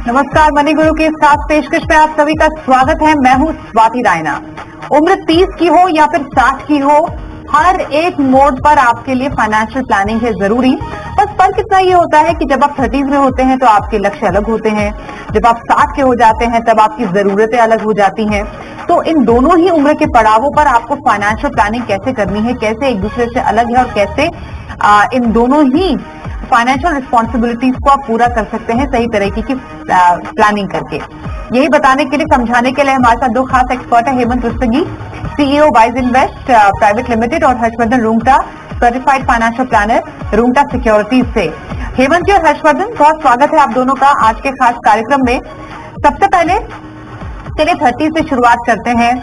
नमस्कार, मनी गुरु की इस खास पेशकश में आप सभी का स्वागत है। मैं हूं स्वाति रायना। उम्र 30 की हो या फिर 60 की हो, हर एक मोड पर आपके लिए फाइनेंशियल प्लानिंग है जरूरी। बस फर्क इतना ये होता है कि जब आप 30s में होते हैं तो आपके लक्ष्य अलग होते हैं, जब आप 60 के हो जाते हैं तब आपकी जरूरतें अलग हो जाती हैं। तो इन दोनों ही उम्र के पड़ावों पर आपको फाइनेंशियल प्लानिंग कैसे करनी है, कैसे एक दूसरे से अलग है और कैसे इन दोनों ही फाइनेंशियल रिस्पॉन्सिबिलिटीज को आप पूरा कर सकते हैं सही तरीके की प्लानिंग करके। यही बताने के लिए, समझाने के लिए हमारे साथ दो खास एक्सपर्ट है, Hemant Rustagi, CEO Wise Invest Private Limited, और Harshvardhan Rungta, certified financial planner Rungta Securities से। हेमंत जी और हर्षवर्धन, बहुत स्वागत है आप दोनों का आज के खास कार्यक्रम में। सबसे पहले चलिए 30 से शुरुआत करते हैं।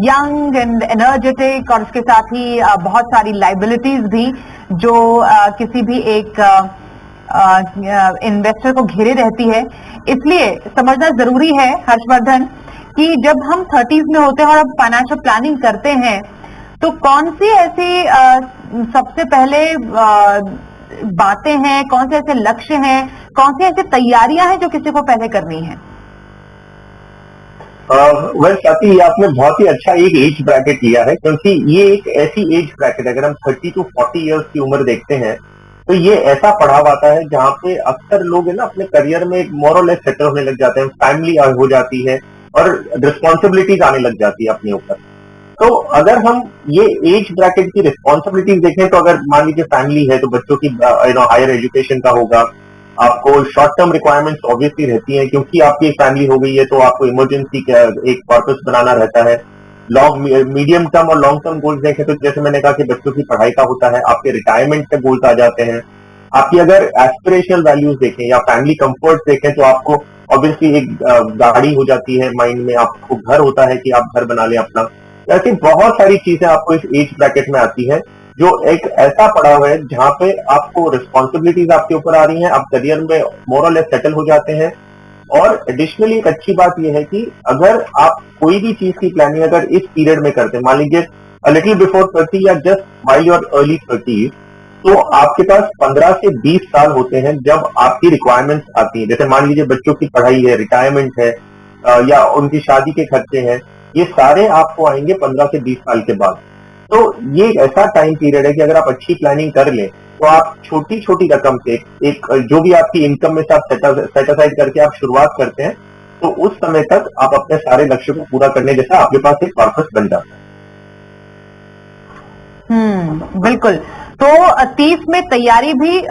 यंग एंड एनर्जेटिक और उसके साथ ही बहुत सारी लाइबिलिटीज भी जो किसी भी एक इन्वेस्टर को घेरे रहती है। इसलिए समझना जरूरी है हर्षवर्धन कि जब हम 30s में होते हैं और अब फाइनेंशियल प्लानिंग करते हैं तो कौन सी ऐसी सबसे पहले बातें हैं, कौन से ऐसे लक्ष्य हैं, कौन सी ऐसी तैयारियां हैं जो किसी को पहले करनी है? वेल स्वाति, आपने बहुत ही अच्छा एक एज ब्रैकेट लिया है, क्योंकि ये एक ऐसी एज ब्रैकेट, अगर हम 30 to 40 इयर्स की उम्र देखते हैं तो ये ऐसा पड़ाव आता है जहाँ पे अक्सर लोग है ना अपने करियर में मोर और लेस सेटल होने लग जाते हैं, फैमिली हो जाती है और रिस्पॉन्सिबिलिटीज आने लग जाती है अपने ऊपर। तो अगर हम ये एज ब्रैकेट की रिस्पॉन्सिबिलिटीज देखें तो अगर मान लीजिए फैमिली है तो बच्चों की हायर एजुकेशन का होगा, आपको शॉर्ट टर्म रिक्वायरमेंट्स ऑब्वियसली रहती हैं क्योंकि आपकी एक फैमिली हो गई है तो आपको इमरजेंसी का एक पर्पस बनाना रहता है। मीडियम टर्म और लॉन्ग टर्म गोल्स देखें तो जैसे मैंने कहा कि बच्चों की पढ़ाई का होता है, आपके रिटायरमेंट के गोल्स आ जाते हैं। आपकी अगर एस्पिरेशनल वैल्यूज देखें या फैमिली कंफर्ट देखें तो आपको ऑब्वियसली एक गाड़ी हो जाती है माइंड में, आपको घर होता है कि आप घर बना लें अपना। ऐसी बहुत सारी चीजें आपको इस एज ब्रैकेट में आती है जो एक ऐसा पड़ाव है जहां पे आपको रिस्पॉन्सिबिलिटीज आपके ऊपर आ रही हैं, आप करियर में मोर और लेस सेटल हो जाते हैं। और एडिशनली एक अच्छी बात यह है कि अगर आप कोई भी चीज की प्लानिंग अगर इस पीरियड में करते हैं, मान लीजिए लिटिल बिफोर 30 या just while your early 30s, तो आपके पास 15 से 20 साल होते हैं जब आपकी रिक्वायरमेंट्स आती हैं। जैसे मान लीजिए बच्चों की पढ़ाई है, रिटायरमेंट है या उनकी शादी के खर्चे हैं, ये सारे आपको आएंगे 15 से 20 साल के बाद। तो ये एक ऐसा टाइम पीरियड है कि अगर आप अच्छी प्लानिंग कर लें तो आप छोटी छोटी रकम से एक जो भी आपकी इनकम में से आप सेट असाइड करके आप शुरुआत करते हैं तो उस समय तक आप अपने सारे लक्ष्य को पूरा करने जैसा आपके पास एक पर्पस बन जाता है। बिल्कुल। तो 30 में तैयारी भी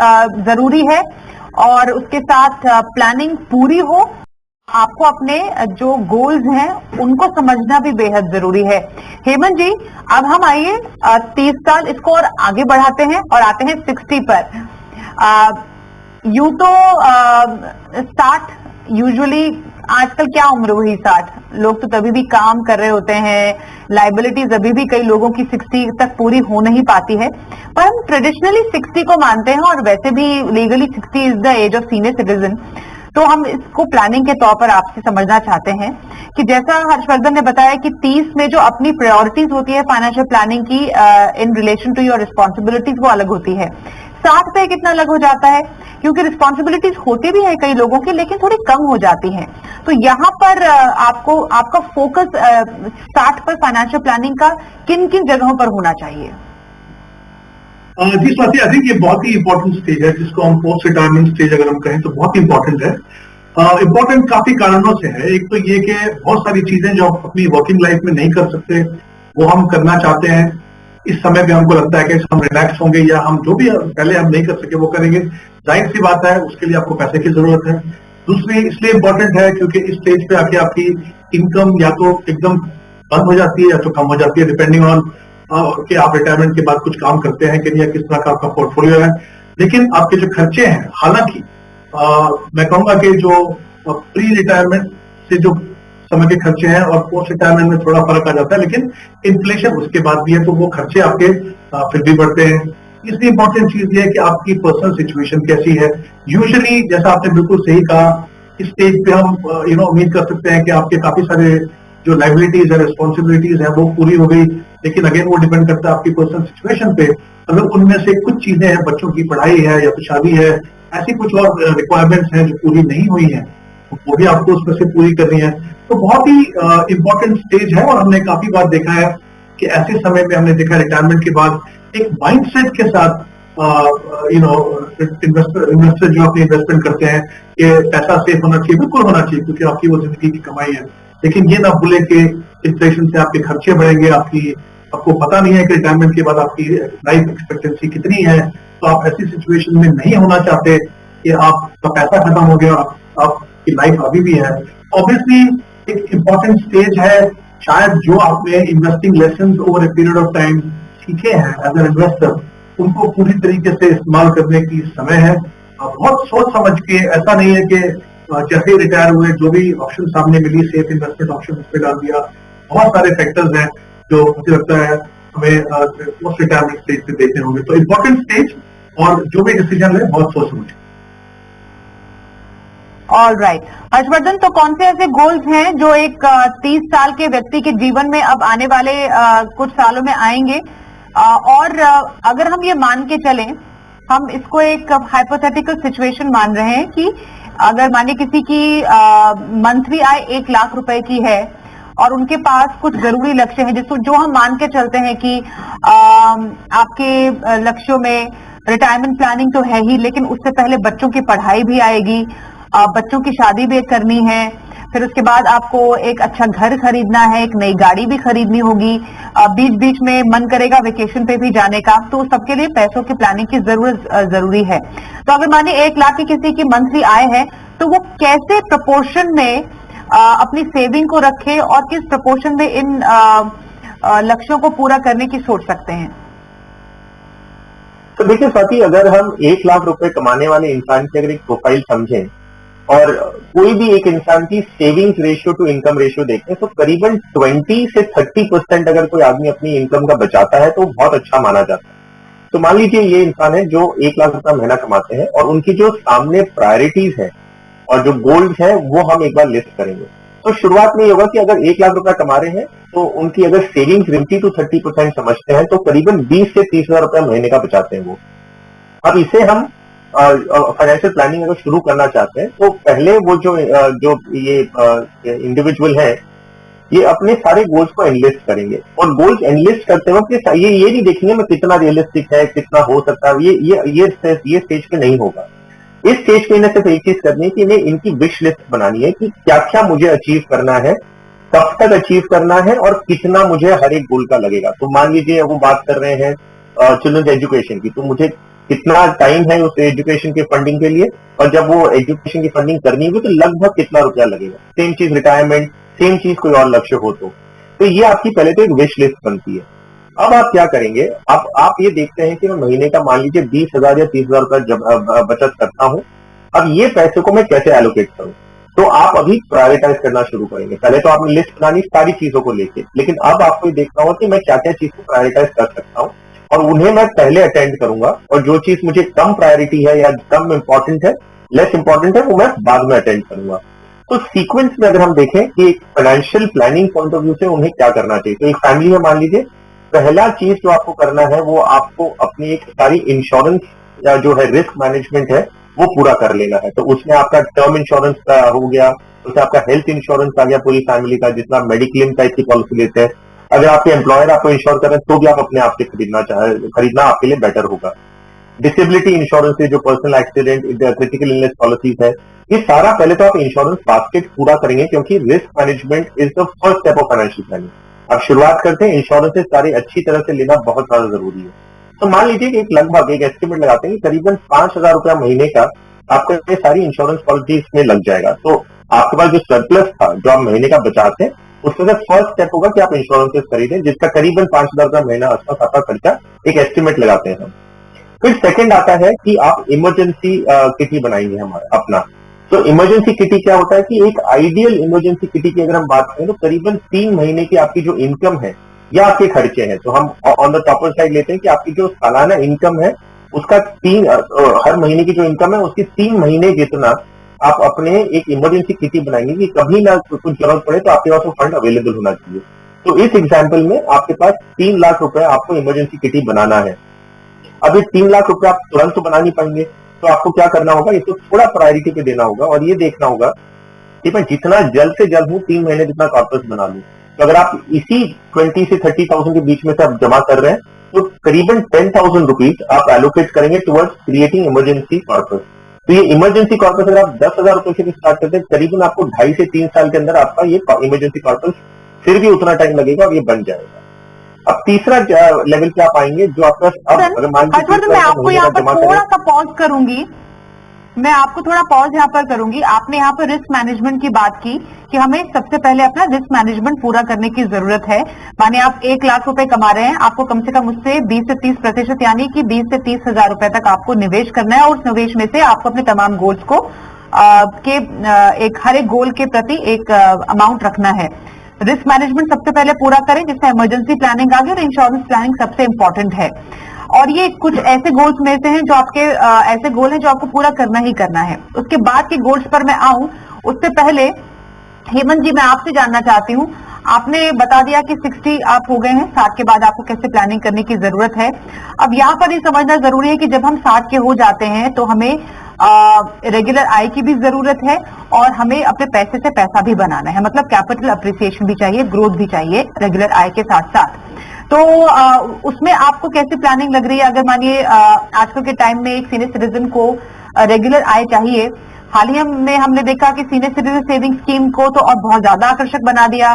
जरूरी है और उसके साथ प्लानिंग पूरी हो, आपको अपने जो गोल्स हैं उनको समझना भी बेहद जरूरी है। हेमंत जी, अब हम आइए 30 साल इसको और आगे बढ़ाते हैं और आते हैं 60 पर। यूं तो 60 यूजुअली, आजकल क्या उम्र हुई 60, लोग तो तभी भी काम कर रहे होते हैं, लाइबिलिटीज अभी भी कई लोगों की 60 तक पूरी हो नहीं पाती है, पर हम ट्रेडिशनली 60 को मानते हैं और वैसे भी legally 60 is the age of senior citizen. तो हम इसको प्लानिंग के तौर पर आपसे समझना चाहते हैं कि जैसा हर्षवर्धन ने बताया कि 30 में जो अपनी प्रायोरिटीज होती है फाइनेंशियल प्लानिंग की in relation to your responsibilities वो अलग होती है। 60 पे कितना अलग हो जाता है, क्योंकि रिस्पॉन्सिबिलिटीज होती भी है कई लोगों की लेकिन थोड़ी कम हो जाती हैं। तो यहाँ पर आपका फोकस 60 पर फाइनेंशियल प्लानिंग का किन किन जगहों पर होना चाहिए? जी स्वाति, आई थिंक ये बहुत ही इंपॉर्टेंट स्टेज है जिसको हम पोस्ट रिटायरमेंट स्टेज अगर हम कहें तो बहुत इंपॉर्टेंट है। इंपॉर्टेंट काफी कारणों से है। एक तो ये कि बहुत सारी चीजें जो हम अपनी वर्किंग लाइफ में नहीं कर सकते वो हम करना चाहते हैं। इस समय पे हमको लगता है कि हम रिलैक्स होंगे या हम जो भी पहले हम नहीं कर सके वो करेंगे। जाहिर सी बात है, उसके लिए आपको पैसे की जरूरत है। दूसरी इसलिए इंपॉर्टेंट है क्योंकि इस स्टेज पे आके आपकी इनकम या तो एकदम बंद हो जाती है या तो कम हो जाती है, डिपेंडिंग ऑन कि आप रिटायरमेंट के बाद कुछ काम करते हैं कि नहीं, या किस तरह का आपका पोर्टफोलियो है। लेकिन आपके जो खर्चे हैं, हालांकि मैं कहूंगा कि जो प्री रिटायरमेंट से जो समय के खर्चे हैं और पोस्ट रिटायरमेंट में थोड़ा फर्क आ जाता है, लेकिन इन्फ्लेशन उसके बाद भी है तो वो खर्चे आपके फिर भी बढ़ते हैं। इसलिए इंपॉर्टेंट चीज ये है कि आपकी पर्सनल सिचुएशन कैसी है। यूजुअली जैसा आपने बिल्कुल सही कहा, इस स्टेज पे हम उम्मीद कर सकते हैं कि आपके काफी सारे जो लाइबिलिटीज है, रिस्पॉन्सिबिलिटीज है वो पूरी हो गई। लेकिन अगेन वो डिपेंड करता है आपकी पर्सनल सिचुएशन पे। अगर उनमें से कुछ चीजें हैं, बच्चों की पढ़ाई है या तो शादी है, ऐसी कुछ और रिक्वायरमेंट्स हैं जो पूरी नहीं हुई हैं, तो वो भी आपको उसमें से पूरी करनी है। तो बहुत ही इंपॉर्टेंट स्टेज है। और हमने काफी बार देखा है कि ऐसे समय में हमने देखा रिटायरमेंट के बाद एक माइंडसेट के साथ इन्वेस्टर जो अपनी इन्वेस्टमेंट करते हैं कि पैसा सेफ होना चाहिए, बिल्कुल होना चाहिए, क्योंकि आपकी वो जिंदगी की कमाई है। लेकिन ये ना भूले कि इन्फ्लेशन से आपके खर्चे बढ़ेंगे, आपको पता नहीं है कि रिटायरमेंट के बाद आपकी लाइफ एक्सपेक्टेंसी कितनी है। तो आप ऐसी सिचुएशन में नहीं होना चाहते कि आपका पैसा खत्म हो गया, आपकी लाइफ अभी भी है। ऑब्वियसली एक इंपॉर्टेंट स्टेज है, शायद जो आपने investing lesson over a period of time सीखे हैं एज एन इन्वेस्टर, उनको पूरी तरीके से इस्तेमाल करने की समय है। बहुत सोच समझ के, ऐसा नहीं है कि जैसे ही रिटायर हुए जो भी ऑप्शन सामने मिली सेफ इन्वेस्टमेंट ऑप्शन उस पर डाल दिया। बहुत सारे फैक्टर्स हैं जो मुझे लगता है हमें पोस्ट रिटायरमेंट स्टेज पे देखने होंगे। तो इंपॉर्टेंट स्टेज, और जो भी डिसीजन ले बहुत सोच समझ। ऑल राइट हर्षवर्धन, तो कौन से ऐसे गोल्स हैं जो एक 30 साल के व्यक्ति के जीवन में अब आने वाले कुछ सालों में आएंगे? और अगर हम ये मान के चलें, हम इसको एक हाइपोथेटिकल सिचुएशन मान रहे हैं कि अगर मानिए किसी की मंथली आय 1 लाख रुपए की है और उनके पास कुछ जरूरी लक्ष्य हैं, जिसको जो हम मान के चलते हैं कि आपके लक्ष्यों में रिटायरमेंट प्लानिंग तो है ही, लेकिन उससे पहले बच्चों की पढ़ाई भी आएगी, बच्चों की शादी भी करनी है, फिर उसके बाद आपको एक अच्छा घर खरीदना है, एक नई गाड़ी भी खरीदनी होगी, बीच बीच में मन करेगा वेकेशन पे भी जाने का, तो सबके लिए पैसों की प्लानिंग की जरूरत जरूरी है। तो अगर मानिए 1 लाख की किसी की मंथली आय है, तो वो कैसे प्रपोर्शन में अपनी सेविंग को रखे और किस प्रपोर्शन में इन लक्ष्यों को पूरा करने की सोच सकते हैं? तो देखिए स्वाति, अगर हम 1 लाख रुपए कमाने वाले इंसान की अगर एक प्रोफाइल समझें और कोई भी एक इंसान की savings ratio two income ratio देखें, तो करीबन 20 से 30% अगर कोई आदमी अपनी इनकम का बचाता है तो बहुत अच्छा माना जाता है। तो मान लीजिए ये इंसान है जो 1 लाख रुपया महीना कमाते हैं और उनकी जो सामने प्रायोरिटीज है और जो गोल्स है वो हम एक बार लिस्ट करेंगे। तो शुरुआत में ये होगा कि अगर 1 लाख रुपया कमा रहे हैं तो उनकी अगर सेविंग्स 20 to 30% समझते हैं तो करीबन 20 से 30 हजार रुपया महीने का बचाते हैं वो। अब इसे हम फाइनेंशियल प्लानिंग अगर शुरू करना चाहते हैं तो पहले वो जो ये इंडिविजुअल है ये अपने सारे गोल्स को एनलिस्ट करेंगे। और गोल्स एनलिस्ट करते वक्त ये नहीं देखेंगे मैं कितना रियलिस्टिक है, कितना हो सकता है, ये स्टेज पे नहीं होगा। इस स्टेज पे इन्हें सिर्फ एक चीज करनी है कि इन्हें इनकी विश लिस्ट बनानी है कि क्या क्या मुझे अचीव करना है, कब तक अचीव करना है और कितना मुझे हर एक गोल का लगेगा। तो मान लीजिए वो बात कर रहे हैं चिल्ड्रंस एजुकेशन की, तो मुझे कितना टाइम है उस एजुकेशन के फंडिंग के लिए, और जब वो एजुकेशन की फंडिंग करनी होगी तो लगभग कितना रुपया लगेगा। सेम चीज रिटायरमेंट, सेम चीज कोई और लक्ष्य हो तो ये आपकी पहले तो एक विश लिस्ट बनती है। अब आप क्या करेंगे, आप ये देखते हैं कि मैं महीने का मान लीजिए 20,000 या 30,000 रुपया बचत करता हूं। अब ये पैसे को मैं कैसे एलोकेट करूं, तो आप अभी प्रायोरिटाइज करना शुरू करेंगे। पहले तो आपने लिस्ट बनानी सारी चीजों को लेके, लेकिन अब आपको ये देखना होगा कि मैं क्या क्या चीज को प्रायोरिटाइज कर सकता हूँ और उन्हें मैं पहले अटेंड करूंगा, और जो चीज मुझे कम प्रायोरिटी है या कम इंपॉर्टेंट है, लेस इंपॉर्टेंट है, वो मैं बाद में अटेंड करूंगा। तो सीक्वेंस में अगर हम देखें कि financial planning point of view से उन्हें क्या करना चाहिए, तो एक फैमिली में मान लीजिए पहला चीज जो आपको करना है वो आपको अपनी एक सारी इंश्योरेंस या जो है रिस्क मैनेजमेंट है वो पूरा कर लेना है। तो उसमें आपका टर्म इंश्योरेंस का हो गया, उसमें आपका हेल्थ इंश्योरेंस आ गया पूरी फैमिली का, जितना मेडिक्लेम टाइप की पॉलिसी लेते हैं। अगर आपके एम्प्लॉयर आपको इंश्योर कर रहे हैं तो भी आप अपने आप से खरीदना आपके लिए बेटर होगा। डिसेबिलिटी इंश्योरेंस है, जो personal accident, critical illness policies है, ये सारा पहले तो आप इंश्योरेंस बास्केट पूरा करेंगे, क्योंकि risk management is the first step of financial planning. अब शुरुआत करते हैं, इंश्योरेंस सारी अच्छी तरह से लेना बहुत ज्यादा जरूरी है। तो मान लीजिए कि एक लगभग एक एस्टिमेट लगाते हैं कि करीबन 5,000 रुपया महीने का आपका ये सारी इंश्योरेंस पॉलिसीज में लग जाएगा। तो आपके पास जो सरप्लस था जो आप महीने का बचाते हैं, उसमें से फर्स्ट स्टेप होगा कि आप इंश्योरेंसेस खरीदें, जिसका करीबन 5,000 रुपया महीना अच्छा खासा खर्चा एक एस्टिमेट लगाते हैं हम। फिर सेकंड आता है कि आप इमरजेंसी किटी बनाएंगे हमारा अपना। तो इमरजेंसी किटी क्या होता है कि एक आइडियल इमरजेंसी किटी की अगर हम बात करें तो करीबन 3 महीने की आपकी जो इनकम है या आपके खर्चे हैं, तो हम ऑन द टॉपर साइड लेते हैं कि आपकी जो सालाना इनकम है उसका हर महीने की जो इनकम है उसकी 3 महीने जितना आप अपने एक इमरजेंसी किटी बनाएंगे कि कभी ना कुछ जरूरत पड़े तो आपके पास वो फंड अवेलेबल होना चाहिए। तो इस एग्जाम्पल में आपके पास 3 लाख रुपए आपको इमरजेंसी किटी बनाना है। अब ये 3 लाख रुपए आप तुरंत तो बना नहीं पाएंगे, तो आपको क्या करना होगा, इसको थोड़ा प्रायोरिटी पे देना होगा और ये देखना होगा कि मैं जितना जल्द से जल्द हूँ 3 महीने जितना कॉर्पस बना लूं। तो अगर आप इसी 20 से 30,000 के बीच में से आप जमा कर रहे हैं तो करीबन 10,000 रुपीज आप एलोकेट करेंगे टुवर्ड्स क्रिएटिंग इमरजेंसी कॉर्पस। तो ये इमरजेंसी कॉर्पस अगर आप 10,000 रुपए से भी स्टार्ट करते हैं, करीबन आपको 2.5 से 3 साल के अंदर आपका ये इमरजेंसी कॉर्पस फिर भी उतना टाइम लगेगा और ये बन जाएगा। अब तीसरा लेवल पे आप आएंगे जो आपका अब अगर मान हर्षवर्धन, मैं आपको यहाँ पर थोड़ा सा पॉज करूंगी। मैं आपको थोड़ा पॉज यहाँ पर करूंगी। आपने यहाँ पर रिस्क मैनेजमेंट की बात की कि हमें सबसे पहले अपना रिस्क मैनेजमेंट पूरा करने की जरूरत है। माने आप 1 लाख रुपए कमा रहे हैं, आपको कम से कम उससे 20 से 30% यानी कि 20 से 30 हजार रुपए तक आपको निवेश करना है और उस निवेश में से आपको अपने तमाम गोल्स को हर एक गोल के प्रति एक अमाउंट रखना है। रिस्क मैनेजमेंट सबसे पहले पूरा करें, जिसमें इमरजेंसी प्लानिंग आ गई और इंश्योरेंस प्लानिंग सबसे इंपॉर्टेंट है। और ये कुछ ऐसे गोल्स में से हैं जो आपके ऐसे गोल हैं जो आपको पूरा करना ही करना है। उसके बाद के गोल्स पर मैं आऊं उससे पहले हेमंत जी, मैं आपसे जानना चाहती हूं, आपने बता दिया कि 60 आप हो गए हैं, 60 के बाद आपको कैसे प्लानिंग करने की जरूरत है। अब यहाँ पर ये समझना जरूरी है कि जब हम 60 के हो जाते हैं तो हमें रेगुलर आय की भी जरूरत है और हमें अपने पैसे से पैसा भी बनाना है, मतलब कैपिटल अप्रिसिएशन भी चाहिए, ग्रोथ भी चाहिए रेगुलर आय के साथ साथ। तो उसमें आपको कैसी प्लानिंग लग रही है? अगर मानिए आजकल के टाइम में एक सीनियर सिटीजन को रेगुलर आय चाहिए, हाल ही में हमने देखा कि सीनियर सिटीजन सेविंग स्कीम को तो और बहुत ज्यादा आकर्षक बना दिया।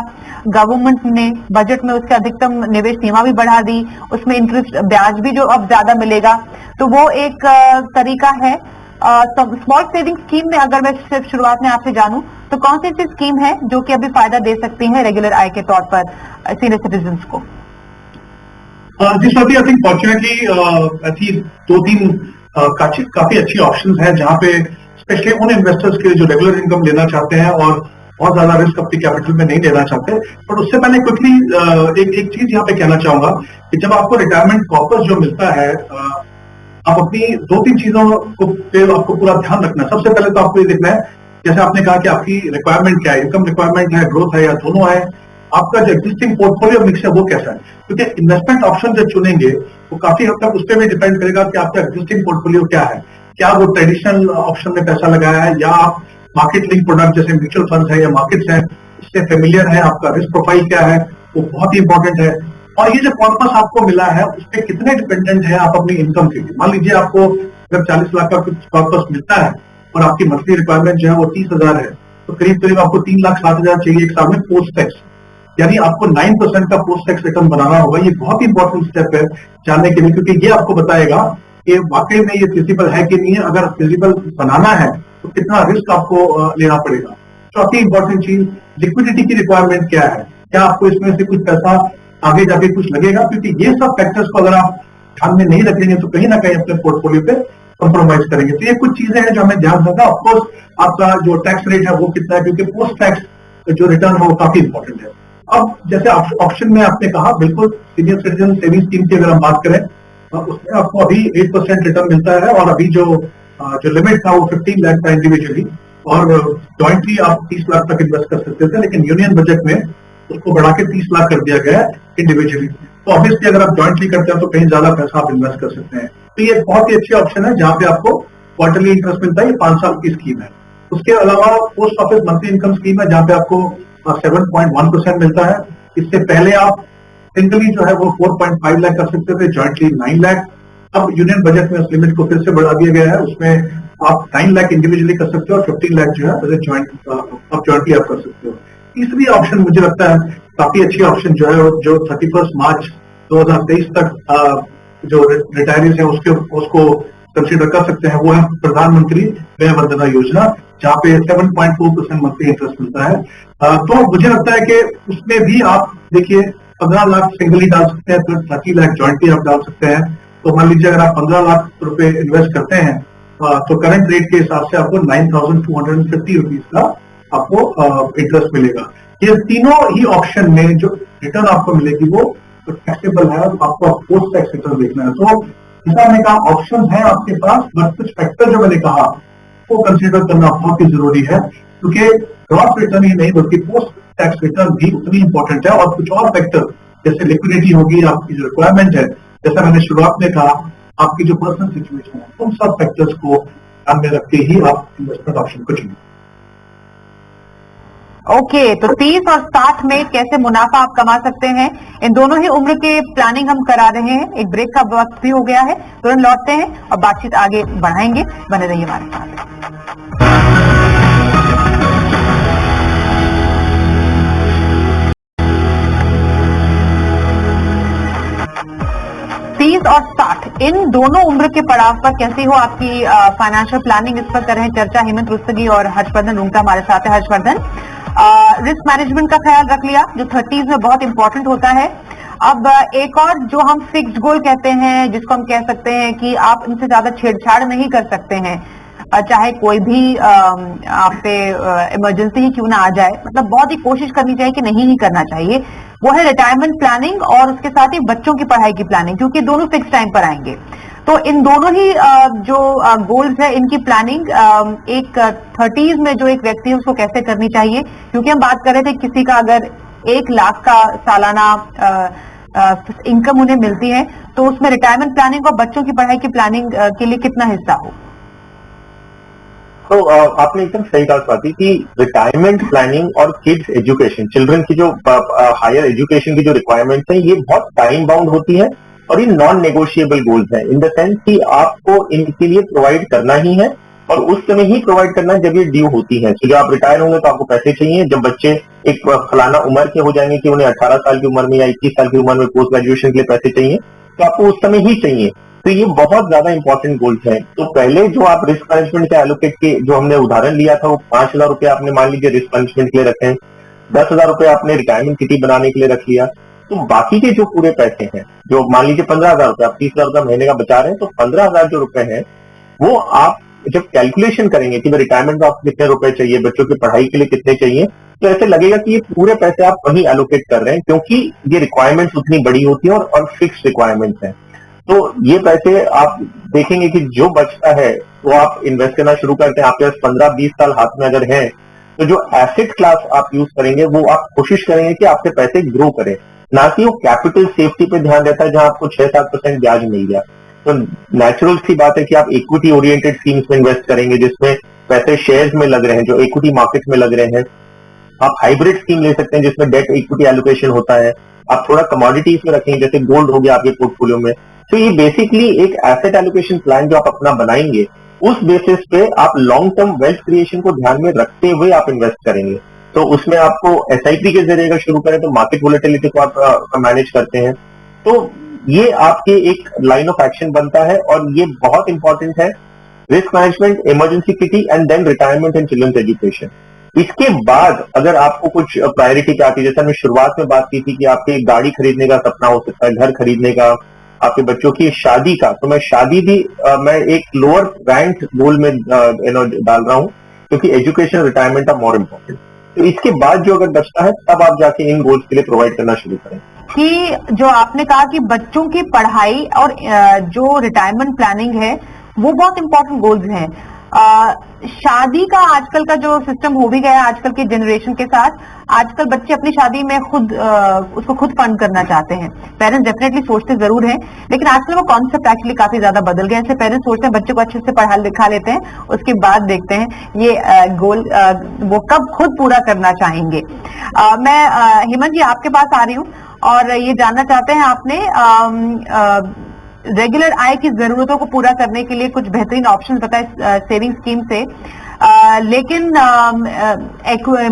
गवर्नमेंट ने बजट में उसके अधिकतम निवेश सीमा भी बढ़ा दी, उसमें इंटरेस्ट ब्याज भी जो अब ज्यादा मिलेगा, तो वो एक तरीका है। तो स्मॉल सेविंग स्कीम में अगर मैं सिर्फ शुरुआत में आपसे जानूं तो कौन सी ऐसी स्कीम है जो कि अभी फायदा दे सकती है रेगुलर आय के तौर पर सीनियर सिटीजन को? जी स्वाति, आई थिंक फॉर्चुनेटली ऐसी 2-3 काफी अच्छी ऑप्शंस हैं जहां पे स्पेशली उन इन्वेस्टर्स के लिए जो रेगुलर इनकम लेना चाहते हैं और बहुत ज्यादा रिस्क अपनी कैपिटल में नहीं लेना चाहते। पर उससे पहले क्विकली एक चीज यहाँ पे कहना चाहूंगा कि जब आपको रिटायरमेंट कॉर्पस जो मिलता है, आप अपनी 2-3 चीजों को पे आपको पूरा ध्यान रखना है। सबसे पहले तो आपको ये देखना है, जैसे आपने कहा कि आपकी रिक्वायरमेंट क्या है, इनकम रिक्वायरमेंट है, ग्रोथ है या दोनों है, आपका जो एक्जिस्टिंग पोर्टफोलियो मिक्स है वो कैसा है। क्योंकि इन्वेस्टमेंट ऑप्शन जो चुनेंगे वो काफी हद तक उस पर भी डिपेंड करेगा कि आपका एक्जिस्टिंग पोर्टफोलियो क्या है। क्या वो ट्रेडिशनल ऑप्शन में पैसा लगाया है या आप मार्केट लिंक प्रोडक्ट जैसे म्यूचुअल फंड है या मार्केट्स है, इससे फेमिलियर है, आपका रिस्क प्रोफाइल क्या है, वो बहुत ही इंपॉर्टेंट है। और ये जो कॉर्पस आपको मिला है उस पर कितने डिपेंडेंट है आप अपनी इनकम के लिए। मान लीजिए आपको अगर 40 लाख का कुछ कॉर्पस मिलता है और आपकी मंथली रिक्वायरमेंट जो है वो 30,000 है, तो करीब करीब आपको 3,60,000 चाहिए एक साल में पोस्ट टैक्स, यानी आपको 9% का पोस्ट टैक्स रिटर्न बनाना होगा। ये बहुत ही इंपॉर्टेंट स्टेप है जानने के लिए, क्योंकि ये आपको बताएगा कि वाकई में ये फिजिबल है कि नहीं है। अगर फिजिबल बनाना है तो कितना रिस्क आपको लेना पड़ेगा। चौथी इंपॉर्टेंट चीज, लिक्विडिटी की रिक्वायरमेंट क्या है, क्या आपको इसमें से कुछ पैसा आगे जाके कुछ लगेगा, क्योंकि ये सब फैक्टर्स को अगर आप ध्यान में नहीं रखेंगे तो कहीं ना कहीं अपने पोर्टफोलियो पे कॉम्प्रोमाइज करेंगे। तो ये कुछ चीजें हैं जो हमें ध्यान रखना। ऑफकोर्स आपका जो टैक्स रेट है वो कितना है, क्योंकि पोस्ट टैक्स जो रिटर्न है वो काफी इंपॉर्टेंट है। अब जैसे ऑप्शन में आपने कहा, बिल्कुल सीनियर सिटीजन सेविंग स्कीम की अगर हम बात करें उसमें आपको अभी 8% रिटर्न मिलता है और अभी जो लिमिट था वो 15 लाख था इंडिविजुअली, और जॉइंटली आप 30 लाख तक इन्वेस्ट कर सकते थे, लेकिन यूनियन बजट में उसको बढ़ा के 30 लाख कर दिया गया है इंडिविजुअली। तो ऑब्वियसली अगर आप जॉइंटली करते हैं तो कहीं ज्यादा पैसा आप इन्वेस्ट कर सकते हैं। तो ये बहुत ही अच्छी ऑप्शन है जहां पे आपको क्वार्टरली इंटरेस्ट मिलता है। ये 5 साल की स्कीम है। उसके अलावा post office monthly income scheme है जहां पे आपको 7.1% मिलता है। इससे पहले आप सिंगली जो है वो 4.5 लाख कर सकते थे, जॉइंटली 9 लाख। अब यूनियन बजट में उस लिमिट को फिर से बढ़ा दिया गया है, उसमें आप 9 लाख इंडिविजुअली कर सकते हो और 15 लाख जो है जॉइंटली आप कर सकते हो। तीसरी ऑप्शन मुझे लगता है काफी अच्छी ऑप्शन जो है, जो 31 मार्च 2023 तक जो रिटायरीज है उसको कंसिडर कर सकते हैं, वो है प्रधानमंत्री वय वंदना योजना, जहाँ पे 7.4% मंथली इंटरेस्ट मिलता है। तो मुझे लगता है कि उसमें भी आप देखिए 15 लाख सिंगली डाल सकते हैं, फिर 30 लाख जॉइंटली आप डाल सकते हैं। तो मान लीजिए अगर आप 15 लाख रुपए इन्वेस्ट करते हैं तो करंट रेट के हिसाब से आपको 9,250 रुपीज का आपको इंटरेस्ट मिलेगा। ये तीनों ही ऑप्शन में जो रिटर्न आपको मिलेगी वो टैक्सेबल है, आपको पोस्ट टैक्स रिटर्न देखना है। तो जैसा मैंने कहा ऑप्शन है आपके पास, बट कुछ फैक्टर जो मैंने कहा को कंसीडर करना बहुत ही जरूरी है, क्योंकि ग्रॉस रिटर्न ही नहीं बल्कि पोस्ट टैक्स रिटर्न भी उतनी इंपॉर्टेंट है। और कुछ और फैक्टर जैसे लिक्विडिटी होगी, आपकी जो रिक्वायरमेंट है, जैसा मैंने शुरुआत में कहा, आपकी जो पर्सनल सिचुएशन है, उन सब फैक्टर्स को ध्यान में रख के ही आप इन्वेस्टमेंट ऑप्शन को चुनिए। ओके, तो 30 और 60 में कैसे मुनाफा आप कमा सकते हैं, इन दोनों ही उम्र के प्लानिंग हम करा रहे हैं। एक ब्रेक का वक्त भी हो गया है, तुरंत लौटते हैं और बातचीत आगे बढ़ाएंगे। बने रहिए हमारे साथ। 30 और 60 इन दोनों उम्र के पड़ाव पर कैसी हो आपकी फाइनेंशियल प्लानिंग, इस पर कर रहे हैं चर्चा हेमंत रुस्तगी और हर्षवर्धन रुंगटा हमारे साथ है। हर्षवर्धन, रिस्क मैनेजमेंट का ख्याल रख लिया जो 30s में बहुत इंपॉर्टेंट होता है। अब एक और जो हम फिक्स्ड गोल कहते हैं, जिसको हम कह सकते हैं कि आप इनसे ज्यादा छेड़छाड़ नहीं कर सकते हैं, चाहे कोई भी आप पे इमरजेंसी ही क्यों ना आ जाए, मतलब बहुत ही कोशिश करनी चाहिए कि नहीं ही करना चाहिए, वो है रिटायरमेंट प्लानिंग और उसके साथ ही बच्चों की पढ़ाई की प्लानिंग, क्योंकि दोनों फिक्स टाइम पर आएंगे। तो इन दोनों ही जो गोल्स है इनकी प्लानिंग एक 30s में जो एक व्यक्ति है उसको कैसे करनी चाहिए, क्योंकि हम बात कर रहे थे किसी का अगर 1 लाख का सालाना इनकम उन्हें मिलती है तो उसमें रिटायरमेंट प्लानिंग और बच्चों की पढ़ाई की प्लानिंग के लिए कितना हिस्सा हो। तो आपने एकदम सही बात बात कि रिटायरमेंट प्लानिंग और किड्स एजुकेशन, चिल्ड्रन की जो हायर एजुकेशन की जो रिक्वायरमेंट्स हैं, ये बहुत टाइम बाउंड होती है और ये नॉन नेगोशिएबल गोल्स हैं, इन द सेंस कि आपको इनके लिए प्रोवाइड करना ही है और उस समय ही प्रोवाइड करना है जब ये ड्यू होती है। तो जब आप रिटायर होंगे तो आपको पैसे चाहिए, जब बच्चे एक फलाना उम्र के हो जाएंगे कि उन्हें 18 साल की उम्र में या 21 साल की उम्र में पोस्ट ग्रेजुएशन के लिए पैसे चाहिए, तो आपको उस समय ही चाहिए। तो ये बहुत ज्यादा इंपॉर्टेंट गोल्स हैं। तो पहले जो आप रिस्क मैनेजमेंट के एलोकेट के जो हमने उदाहरण लिया था, वो 5,000 रुपए आपने मान लीजिए रिस्क मैनेजमेंट के लिए रखे हैं, 10,000 रुपए आपने रिटायरमेंट किटी बनाने के लिए रख लिया, तो बाकी के जो पूरे पैसे हैं, जो मान लीजिए 15,000 रुपए, आप 30,000 रुपए महीने का बचा रहे हैं, तो 15,000 जो रुपए हैं वो आप जब कैलकुलेशन करेंगे कि रिटायरमेंट में आपको कितने रुपए चाहिए, बच्चों की पढ़ाई के लिए कितने चाहिए, तो ऐसे लगेगा कि ये पूरे पैसे आप वहीं एलोकेट कर रहे हैं, क्योंकि ये रिक्वायरमेंट्स उतनी बड़ी होती है और फिक्स रिक्वायरमेंट्स हैं। तो ये पैसे आप देखेंगे कि जो बचता है वो आप इन्वेस्ट करना शुरू करते हैं। आपके पास 15-20 साल हाथ में अगर है, तो जो एसेट क्लास आप यूज करेंगे वो आप कोशिश करेंगे कि आपके पैसे ग्रो करें, ना कि वो कैपिटल सेफ्टी पे ध्यान रहता है जहां आपको 6-7% ब्याज मिल गया। तो नेचुरल सी बात है कि आप इक्विटी ओरिएंटेड स्कीम्स में इन्वेस्ट करेंगे जिसमें पैसे शेयर्स में लग रहे हैं, जो इक्विटी मार्केट में लग रहे हैं। आप हाइब्रिड स्कीम ले सकते हैं जिसमें डेट इक्विटी एलोकेशन होता है। आप थोड़ा कमोडिटीज में रखेंगे, जैसे गोल्ड हो गया आपके पोर्टफोलियो में। तो ये बेसिकली एक एसेट एलोकेशन प्लान जो आप अपना बनाएंगे, उस बेसिस पे आप लॉन्ग टर्म वेल्थ क्रिएशन को ध्यान में रखते हुए आप इन्वेस्ट करेंगे। तो उसमें आपको एसआईपी के जरिए अगर शुरू करें तो मार्केट वोलेटिलिटी को आप मैनेज करते हैं। तो ये आपके एक लाइन ऑफ एक्शन बनता है और ये बहुत इंपॉर्टेंट है। Risk management, emergency kitty and then retirement and children's education. इसके बाद अगर आपको कुछ प्रायोरिटी पे आती है, जैसे हमने शुरुआत में बात की थी कि आपके गाड़ी खरीदने का सपना हो सकता है, घर खरीदने का, आपके बच्चों की शादी का, तो मैं शादी भी मैं एक लोअर रैंक गोल में डाल रहा हूं, क्योंकि education retirement are more important. तो इसके बाद जो अगर बचता है तब आप जाके इन गोल्स के लिए प्रोवाइड करना शुरू करें। कि जो आपने कहा कि बच्चों की पढ़ाई और जो रिटायरमेंट प्लानिंग है वो बहुत इंपॉर्टेंट गोल्स हैं। शादी का आजकल का जो सिस्टम हो भी गया है आजकल के जनरेशन के साथ, आजकल बच्चे अपनी शादी में खुद उसको खुद फंड करना चाहते हैं। पेरेंट्स डेफिनेटली सोचते जरूर हैं, लेकिन आजकल वो कॉन्सेप्ट एक्चुअली काफी ज्यादा बदल गया है। ऐसे पेरेंट्स सोचते हैं बच्चे को अच्छे से पढ़ा लिखा लेते हैं, उसके बाद देखते हैं ये गोल वो कब खुद पूरा करना चाहेंगे। मैं हेमंत जी आपके पास आ रही हूँ और ये जानना चाहते हैं, आपने रेगुलर आय की जरूरतों को पूरा करने के लिए कुछ बेहतरीन ऑप्शन बताए सेविंग स्कीम से, लेकिन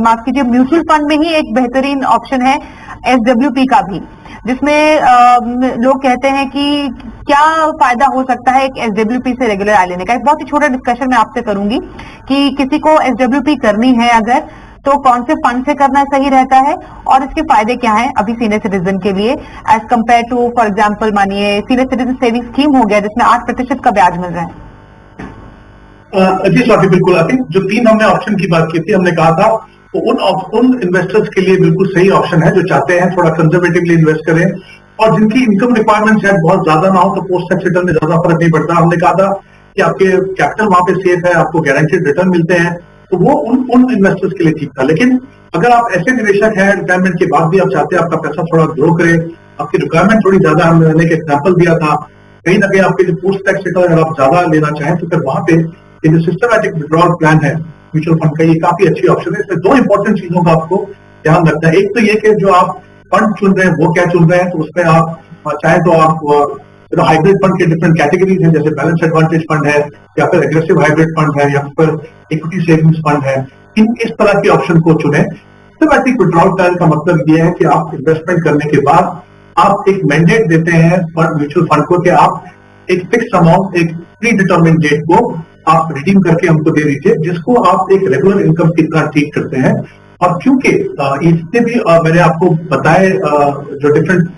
माफ कीजिए म्यूचुअल फंड में ही एक बेहतरीन ऑप्शन है SWP का भी, जिसमें लोग कहते हैं कि क्या फायदा हो सकता है एक SWP से रेगुलर आय लेने का। एक बहुत ही छोटा डिस्कशन मैं आपसे करूंगी कि किसी को SWP करनी है अगर, तो कौन से फंड से करना सही रहता है और इसके फायदे क्या हैं अभी सीनियर सिटीजन के लिए as compare to, for example मानिए सीनियर सिटीजन सेविंग स्कीम हो गया जिसमें 8% का ब्याज मिल रहा है। जी स्वाति, बिल्कुल। आई थिंक जो 3 हमने ऑप्शन की बात की थी, हमने कहा था तो उन इन्वेस्टर्स के लिए बिल्कुल सही ऑप्शन है जो चाहते हैं थोड़ा कंजर्वेटिवली इन्वेस्ट करें और जिनकी इनकम रिक्वायरमेंट शायद बहुत ज्यादा ना हो, तो पोस्ट टैक्स रिटर्न में ज्यादा फर्क नहीं पड़ता। हमने कहा था कि आपके कैपिटल वहां पे सेफ है, आपको गारंटेड रिटर्न मिलते हैं, तो वो उन इन्वेस्टर्स के लिए ठीक था। लेकिन अगर आप ऐसे निवेशक हैं, रिटायरमेंट के बाद भी आप चाहते हैं आपका पैसा थोड़ा ग्रो करे, आपकी रिक्वायरमेंट थोड़ी ज्यादा, हमने एक एग्जाम्पल दिया था, कहीं ना कहीं आपके जो पोस्ट टैक्स रिटर्न अगर आप ज्यादा लेना चाहें तो फिर वहां पे ये जो सिस्टमैटिक विड्रॉल प्लान है म्यूचुअल फंड का, ये काफी अच्छी ऑप्शन है। इसमें दो इंपॉर्टेंट चीजों का आपको ध्यान रखना है। एक तो ये कि जो आप फंड चुन रहे हैं वो क्या चुन रहे हैं, तो उसमें आप चाहे तो आप हाइब्रिड फंड के डिफरेंट कैटेगरीज हैं, जैसे बैलेंस एडवांटेज फंड है, या फिर एग्रेसिव हाइब्रिड फंड है, या फिर इक्विटी सेविंग्स फंड है, इस तरह के ऑप्शन को चुने। सिस्टमैटिक विड्रॉल प्लान का मतलब ये है कि आप इन्वेस्टमेंट करने के बाद आप एक मैंडेट देते हैं म्यूचुअल फंड को कि आप एक फिक्स अमाउंट, एक प्री डिटर्मिन डेट को आप रिडीम करके हमको दे दीजिए, जिसको आप एक रेगुलर इनकम की तरह ट्रीट करते हैं। और क्योंकि इससे भी मैंने आपको बताए जो डिफरेंट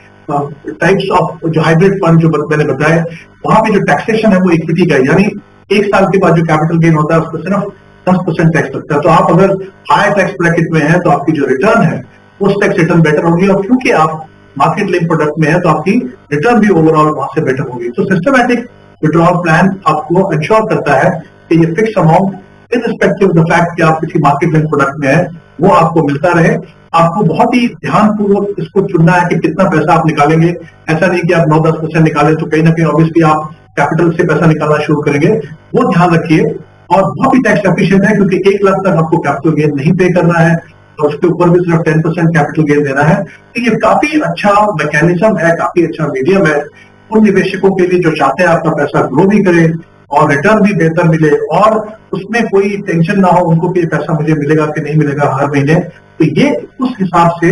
टाइप्स ऑफ जो हाइब्रिड फंड जो मैंने बताया, वहां पे जो टैक्सेशन है वो इक्विटी का है, यानी एक साल के बाद जो कैपिटल गेन होता है उसको सिर्फ 10% टैक्स लगता है। तो आप अगर हाई टैक्स ब्रैकेट में है तो आपकी जो रिटर्न है उस टैक्स रिटर्न बेटर होगी, और क्योंकि आप मार्केट लिंक प्रोडक्ट में है तो आपकी रिटर्न भी ओवरऑल वहां से बेटर होगी। तो सिस्टमैटिक विड्रॉल प्लान आपको इंश्योर करता है कि ये fix amount irrespective of the fact कि आप किसी मार्केट लिंक प्रोडक्ट में है वो आपको मिलता रहे। आपको बहुत ही ध्यानपूर्वक इसको चुनना है कि कितना पैसा आप निकालेंगे। ऐसा नहीं कि आप 9-10% निकालें तो कहीं ना कहीं ऑब्वियसली आप कैपिटल से पैसा निकालना शुरू करेंगे, वो ध्यान रखिए। और बहुत ही टैक्स एफिशिएंट है क्योंकि 1 लाख तक आपको कैपिटल गेन नहीं पे करना है, और उसके ऊपर भी सिर्फ 10% कैपिटल गेन देना है। तो ये काफी अच्छा मैकेनिज्म है, काफी अच्छा मीडियम है उन निवेशकों के लिए जो चाहते हैं आपका पैसा ग्रो भी करे और रिटर्न भी बेहतर मिले, और उसमें कोई टेंशन ना हो उनको कि पैसा मुझे मिलेगा कि नहीं मिलेगा हर महीने। तो ये उस हिसाब से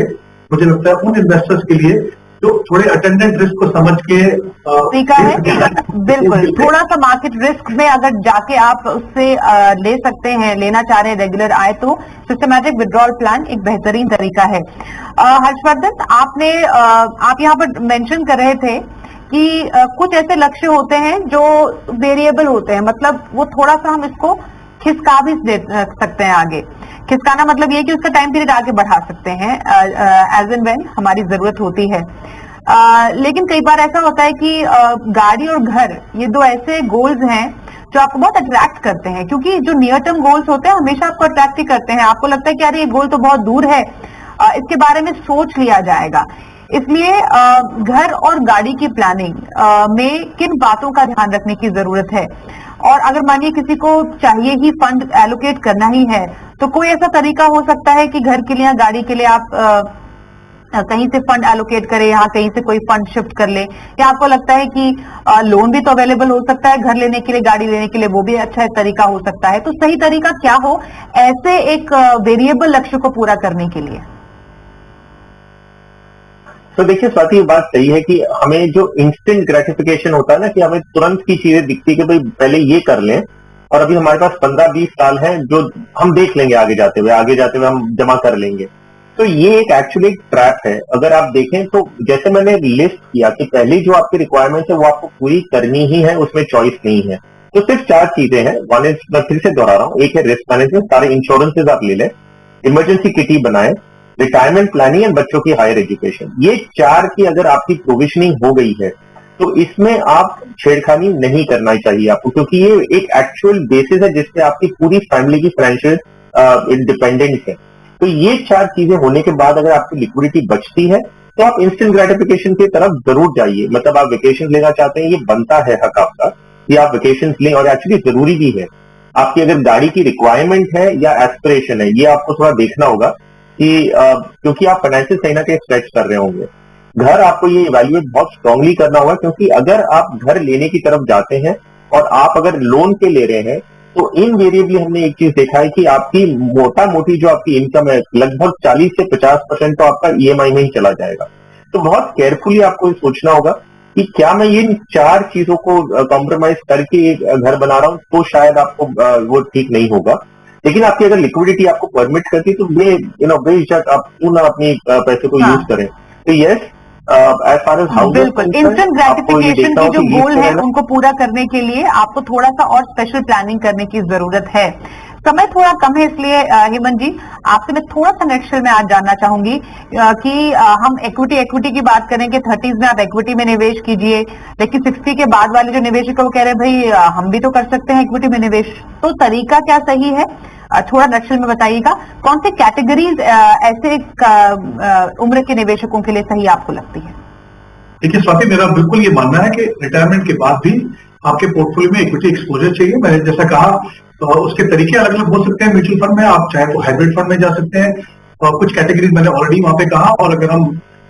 मुझे लगता है उन इन्वेस्टर्स के लिए जो थोड़े अटेंडेंट रिस्क को समझ के तरीका है। बिल्कुल, थोड़ा सा मार्केट रिस्क में अगर जाके आप उससे ले सकते हैं, लेना चाह रहे हैं रेगुलर आए, तो सिस्टमैटिक विड्रॉल प्लान एक बेहतरीन तरीका है। हर्षवर्धन, आप यहाँ पर मेंशन कर रहे थे कि कुछ ऐसे लक्ष्य होते हैं जो वेरिएबल होते हैं, मतलब वो थोड़ा सा हम इसको खिसका भी दे सकते हैं आगे। खिसकाना मतलब ये कि उसका टाइम पीरियड आगे बढ़ा सकते हैं एज एंड व्हेन हमारी जरूरत होती है। लेकिन कई बार ऐसा होता है कि गाड़ी और घर, ये दो ऐसे गोल्स हैं जो आपको बहुत अट्रैक्ट करते हैं, क्योंकि जो नियर टर्म गोल्स होते हैं हमेशा आपको अट्रैक्ट ही करते हैं। आपको लगता है कि अरे ये गोल तो बहुत दूर है, इसके बारे में सोच लिया जाएगा। इसलिए घर और गाड़ी की प्लानिंग में किन बातों का ध्यान रखने की जरूरत है, और अगर मानिए किसी को चाहिए ही फंड एलोकेट करना ही है, तो कोई ऐसा तरीका हो सकता है कि घर के लिए या गाड़ी के लिए आप कहीं से फंड एलोकेट करें, यहाँ कहीं से कोई फंड शिफ्ट कर ले, या आपको लगता है कि लोन भी तो अवेलेबल हो सकता है घर लेने के लिए, गाड़ी लेने के लिए, वो भी अच्छा तरीका हो सकता है। तो सही तरीका क्या हो ऐसे एक वेरिएबल लक्ष्य को पूरा करने के लिए? तो देखिए स्वाति, ये बात सही है कि हमें जो इंस्टेंट ग्रेटिफिकेशन होता है ना, कि हमें तुरंत की चीजें दिखती है कि भाई पहले ये कर लें, और अभी हमारे पास 15-20 साल है जो हम देख लेंगे आगे जाते हुए हम जमा कर लेंगे। तो ये एक एक्चुअली एक ट्रैप है। अगर आप देखें तो जैसे मैंने लिस्ट किया कि पहली जो आपकी रिक्वायरमेंट है वो आपको पूरी करनी ही है, उसमें चॉइस नहीं है। तो सिर्फ 4 चीजें हैं। वन इज, मैं फिर से दोहरा रहा हूँ, एक है रिस्क मैनेजमेंट, सारे इंश्योरेंसेज आप ले लें, इमरजेंसी किटी बनाए, रिटायरमेंट प्लानिंग एंड बच्चों की हायर एजुकेशन। ये 4 की अगर आपकी प्रोविजनिंग हो गई है तो इसमें आप छेड़खानी नहीं करना चाहिए आपको, क्योंकि ये एक एक्चुअल बेसिस है जिससे आपकी पूरी फैमिली की फाइनेंशियल इंडिपेंडेंस है। तो ये 4 चीजें होने के बाद अगर आपकी लिक्विडिटी बचती है तो आप इंस्टेंट ग्रेटिफिकेशन की तरफ जरूर जाइए। मतलब आप वेकेशन लेना चाहते हैं, ये बनता है हक आपका कि आप वेकेशन लें, और एक्चुअली जरूरी भी है। आपकी अगर गाड़ी की रिक्वायरमेंट है या एस्पिरेशन है, ये आपको थोड़ा देखना होगा कि क्योंकि आप फाइनेंशियल सही ना कहीं स्ट्रेच कर रहे होंगे। घर आपको ये इवैल्यूएट बहुत स्ट्रांगली करना होगा, क्योंकि अगर आप घर लेने की तरफ जाते हैं और आप अगर लोन पे ले रहे हैं तो इनवेरिएबली हमने एक चीज देखा है कि आपकी मोटा मोटी जो आपकी इनकम है लगभग 40 से 50% तो आपका ईएमआई में ही चला जाएगा। तो बहुत केयरफुली आपको सोचना होगा कि क्या मैं इन 4 चीजों को कॉम्प्रोमाइज करके एक घर बना रहा हूं, तो शायद आपको वो ठीक नहीं होगा। लेकिन आपकी अगर लिक्विडिटी आपको परमिट करती तो बेशक आप क्यों ना अपनी पैसे को यूज करें। तो yes, as far as house, बिल्कुल, इंस्टेंट ग्रेटिफिकेशन की जो गोल है उनको पूरा करने के लिए आपको थोड़ा सा और स्पेशल प्लानिंग करने की जरूरत है। समय थोड़ा कम है, इसलिए हेमंत जी आपसे मैं थोड़ा सा नेक्स्ट में आज जानना चाहूंगी कि हम इक्विटी की बात करें कि 30s में आप इक्विटी में निवेश कीजिए, लेकिन 60 के बाद वाले जो निवेशक है वो कह रहे हैं भाई हम भी तो कर सकते हैं इक्विटी में निवेश, तो तरीका क्या सही है? थोड़ा नक्शल में बताइएगा कौन सी कैटेगरीज ऐसे उम्र के निवेशकों के लिए सही आपको लगती है? देखिए स्वाति, मेरा बिल्कुल ये मानना है कि रिटायरमेंट के बाद भी आपके पोर्टफोलियो में इक्विटी एक्सपोजर चाहिए। मैंने जैसा कहा तो उसके तरीके अलग अलग हो सकते हैं। म्यूचुअल फंड में आप चाहे तो हाइब्रिड फंड में जा सकते हैं, और कुछ कैटेगरीज मैंने ऑलरेडी वहां पे कहा। और अगर हम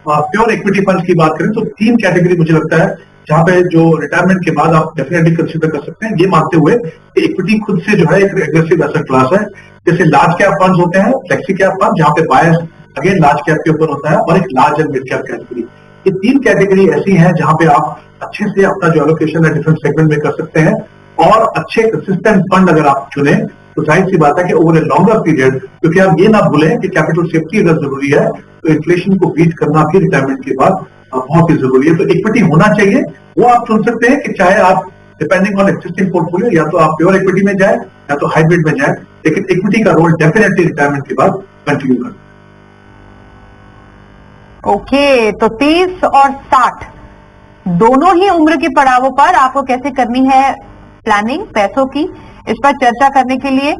प्योर इक्विटी फंड की बात करें तो 3 कैटेगरी मुझे लगता है जहां पे जो रिटायरमेंट के बाद आप डेफिनेटली कंसिडर कर सकते हैं, ये मानते हुए कि इक्विटी खुद से जो है एक एग्रेसिव एसेट क्लास है। जैसे लार्ज कैप फंड होते हैं, फ्लेक्सी कैप फंड, जहां पे बायस अगेन लार्ज कैप के ऊपर होता है, और एक large and mid cap category. ये 3 कैटेगरी ऐसी हैं जहां पे आप अच्छे से अपना जो एलोकेशन है डिफरेंट सेगमेंट में कर सकते हैं, और अच्छे कंसिस्टेंट फंड अगर आप चुने तो जाहिर सी बात है कि ओवर ए लॉन्गर पीरियड, क्योंकि आप ये ना भूलें कि कैपिटल सेफ्टी अगर जरूरी है तो इन्फ्लेशन को बीट करना भी रिटायरमेंट के बाद बहुत ही जरूरी है। तो इक्विटी होना चाहिए, वो आप चुन सकते हैं कि चाहे आप डिपेंडिंग ऑन एक्सिस्टिंग पोर्टफोलियो या तो आप प्योर इक्विटी में जाए या तो हाइब्रिड में जाए, लेकिन इक्विटी का रोल डेफिनेटली रिटायरमेंट के बाद कंटिन्यू करें। ओके, तो 30 और 60 दोनों ही उम्र के पड़ावों पर आपको कैसे करनी है प्लानिंग पैसों की, इस पर चर्चा करने के लिए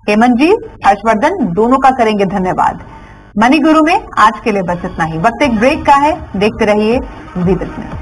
हेमंत जी, हर्षवर्धन दोनों का करेंगे धन्यवाद। मनी गुरु में आज के लिए बस इतना ही। वक्त एक ब्रेक का है, देखते रहिए जी बिजनेस।